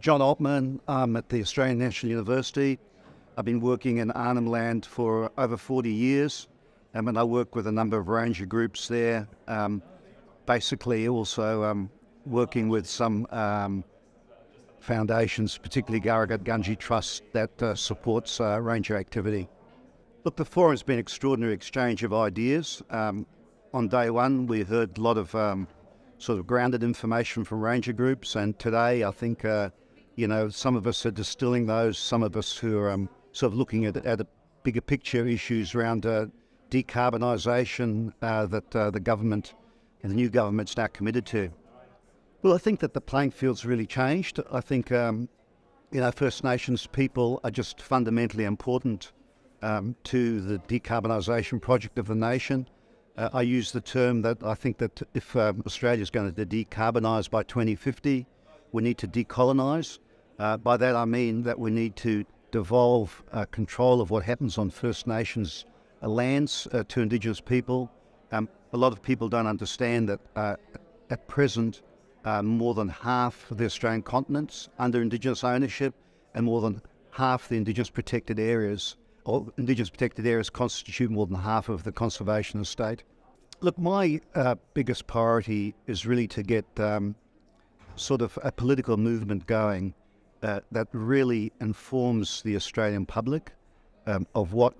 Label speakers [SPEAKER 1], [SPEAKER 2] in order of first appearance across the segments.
[SPEAKER 1] John Altman. I'm at the Australian National University. I've been working in Arnhem Land for over 40 years, and I work with a number of ranger groups there. Basically also working with some foundations, particularly Garagat Gundje Trust, that supports ranger activity. Look, the forum's been an extraordinary exchange of ideas. On day one, we heard a lot of sort of grounded information from ranger groups, and today I think, some of us are distilling those, some of us who are sort of looking at a bigger picture issues around decarbonisation that the government and the new government's now committed to. Well, I think that the playing field's really changed. I think, First Nations people are just fundamentally important to the decarbonisation project of the nation. I use the term that I think that if Australia is going to decarbonise by 2050, we need to decolonise. By that I mean that we need to devolve control of what happens on First Nations lands to Indigenous people. A lot of people don't understand that at present more than half of the Australian continent's under Indigenous ownership, and more than half the Indigenous protected areas, or Indigenous protected areas constitute more than half of the conservation estate. Look, my biggest priority is really to get sort of a political movement going that really informs the Australian public of what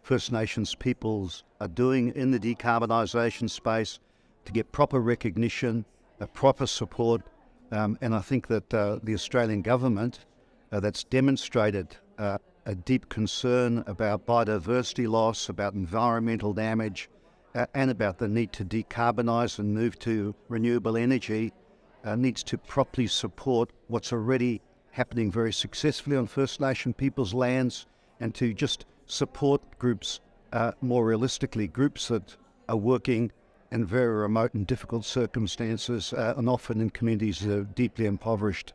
[SPEAKER 1] First Nations peoples are doing in the decarbonisation space, to get proper recognition, proper support, and I think that the Australian government that's demonstrated a deep concern about biodiversity loss, about environmental damage, and about the need to decarbonise and move to renewable energy, needs to properly support what's already happening very successfully on First Nation people's lands, and to just support groups more realistically, groups that are working in very remote and difficult circumstances, and often in communities that are deeply impoverished.